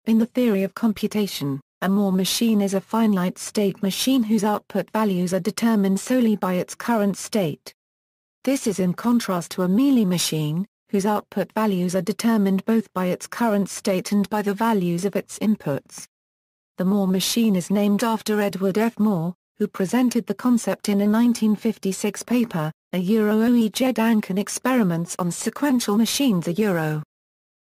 In the theory of computation, a Moore machine is a finite-state machine whose output values are determined solely by its current state. This is in contrast to a Mealy machine, whose output values are determined both by its current state and by the values of its inputs. The Moore machine is named after Edward F. Moore, who presented the concept in a 1956 paper, OE Jed-Anken Experiments on Sequential Machines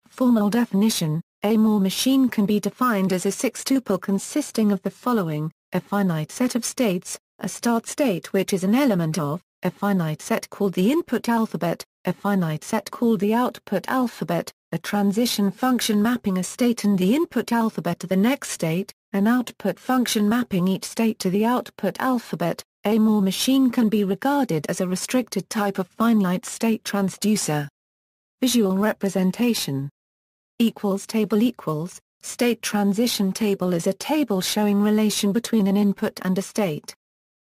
Formal definition: a Moore machine can be defined as a six-tuple consisting of the following: a finite set of states, a start state which is an element of, a finite set called the input alphabet, a finite set called the output alphabet, a transition function mapping a state and the input alphabet to the next state, an output function mapping each state to the output alphabet. A Moore machine can be regarded as a restricted type of finite state transducer. Visual representation. Table state transition table is a table showing relation between an input and a state.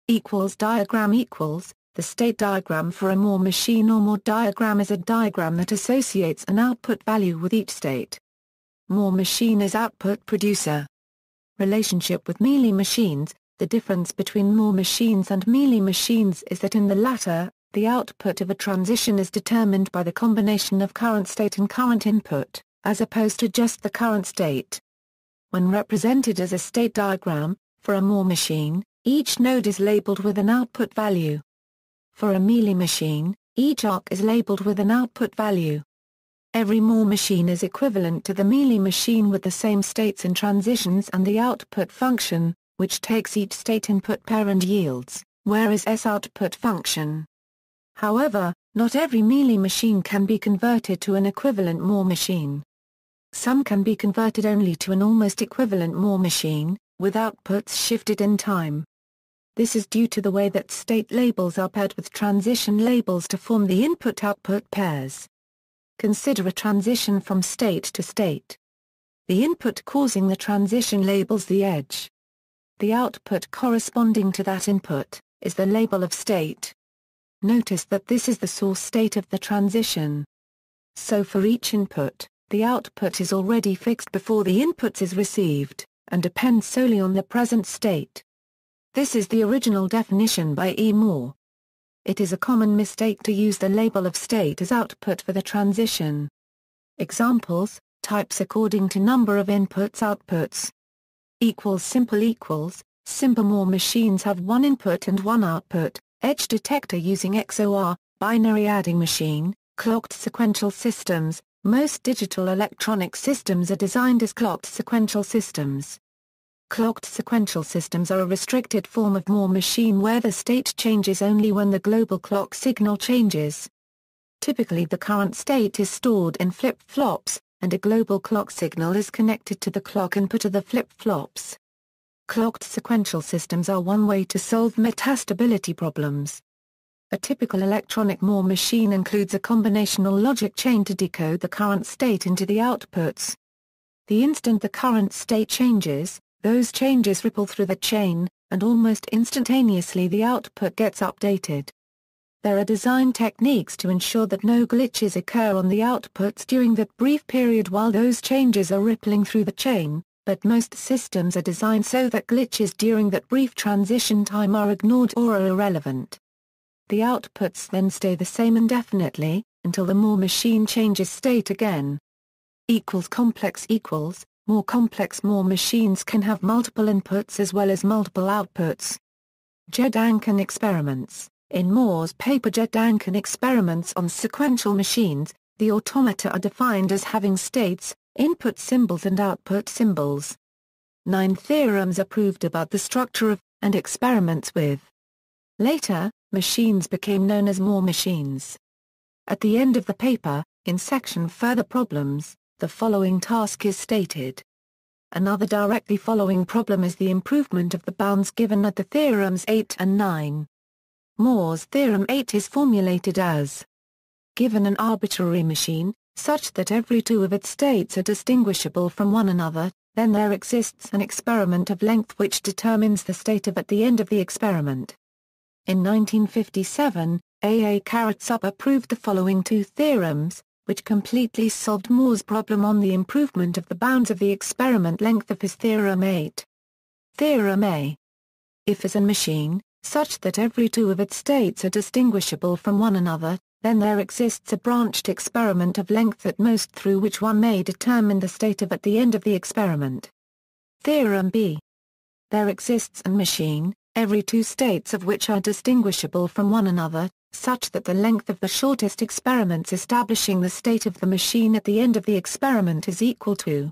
Diagram the state diagram for a Moore machine or Moore diagram is a diagram that associates an output value with each state. Moore machine is output producer. Relationship with Mealy machines. The difference between Moore machines and Mealy machines is that in the latter, the output of a transition is determined by the combination of current state and current input, as opposed to just the current state. When represented as a state diagram, for a Moore machine, each node is labeled with an output value. For a Mealy machine, each arc is labeled with an output value. Every Moore machine is equivalent to the Mealy machine with the same states and transitions and the output function, which takes each state input pair and yields, whereas S output function. However, not every Mealy machine can be converted to an equivalent Moore machine. Some can be converted only to an almost equivalent Moore machine, with outputs shifted in time. This is due to the way that state labels are paired with transition labels to form the input-output pairs. Consider a transition from state to state. The input causing the transition labels the edge. The output corresponding to that input is the label of state. Notice that this is the source state of the transition. So for each input, the output is already fixed before the input is received, and depends solely on the present state. This is the original definition by E. Moore. It is a common mistake to use the label of state as output for the transition. Examples: types according to number of inputs outputs. Simple Moore machines have one input and one output, edge detector using XOR, binary adding machine, clocked sequential systems. Most digital electronic systems are designed as clocked sequential systems. Clocked sequential systems are a restricted form of Moore machine where the state changes only when the global clock signal changes. Typically the current state is stored in flip-flops, and a global clock signal is connected to the clock input of the flip-flops. Clocked sequential systems are one way to solve metastability problems. A typical electronic Moore machine includes a combinational logic chain to decode the current state into the outputs. The instant the current state changes, those changes ripple through the chain, and almost instantaneously the output gets updated. There are design techniques to ensure that no glitches occur on the outputs during that brief period while those changes are rippling through the chain, but most systems are designed so that glitches during that brief transition time are ignored or are irrelevant. The outputs then stay the same indefinitely, until the Moore machine changes state again. More complex Moore machines can have multiple inputs as well as multiple outputs. Jed-Anken experiments. In Moore's paper Jed-Anken Experiments on Sequential Machines, the automata are defined as having states, input symbols and output symbols. 9 theorems are proved about the structure of, and experiments with. Later, machines became known as Moore machines. At the end of the paper, in section Further Problems, the following task is stated. Another directly following problem is the improvement of the bounds given at the theorems 8 and 9. Moore's Theorem 8 is formulated as: given an arbitrary machine, such that every two of its states are distinguishable from one another, then there exists an experiment of length which determines the state of at the end of the experiment. In 1957, AAll proved the following two theorems, which completely solved Moore's problem on the improvement of the bounds of the experiment length of his Theorem 8. Theorem A. If is a machine, such that every two of its states are distinguishable from one another, then there exists a branched experiment of length at most through which one may determine the state of at the end of the experiment. Theorem B. There exists a machine, every two states of which are distinguishable from one another, such that the length of the shortest experiments establishing the state of the machine at the end of the experiment is equal to.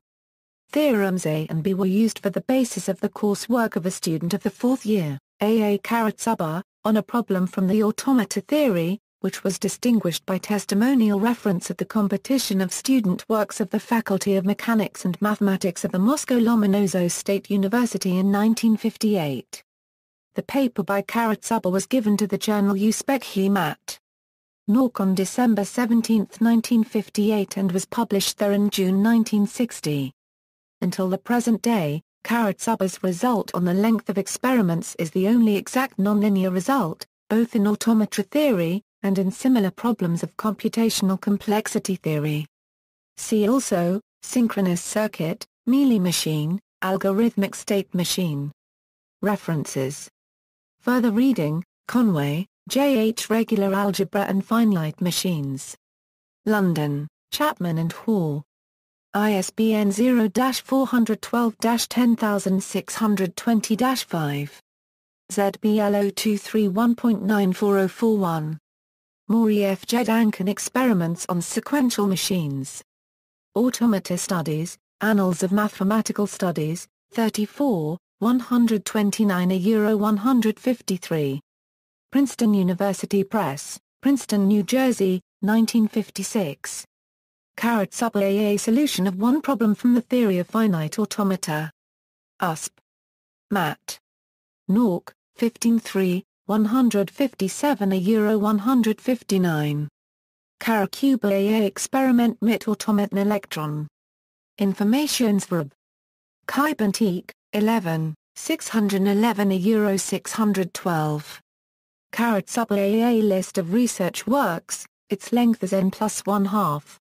Theorems A and B were used for the basis of the coursework of a student of the fourth year, AAll, on a problem from the automata theory, which was distinguished by testimonial reference at the competition of student works of the Faculty of Mechanics and Mathematics of the Moscow Lomonosov State University in 1958. The paper by Karatsuba was given to the journal Uspekhi Mat. Nork on December 17, 1958 and was published there in June 1960. Until the present day, Karatsuba's result on the length of experiments is the only exact nonlinear result, both in automata theory, and in similar problems of computational complexity theory. See also, synchronous circuit, Mealy machine, algorithmic state machine. References. Further reading, Conway, J. H. Regular Algebra and Finite Machines. London, Chapman and Hall. ISBN 0-412-10620-5. ZBL 0231.9441. Maury F. Jedankin Experiments on Sequential Machines. Automata Studies, Annals of Mathematical Studies, 34, 129 153. Princeton University Press, Princeton, New Jersey, 1956. Karatsuba A solution of one problem from the theory of finite automata. USP. Matt. Nork, 15.3, 157 159. Karatsuba A experiment mit Automaten Elektron. Informationsverb. Kaibantik, 11, 611 612. Karatsuba A list of research works, its length is n+1/2.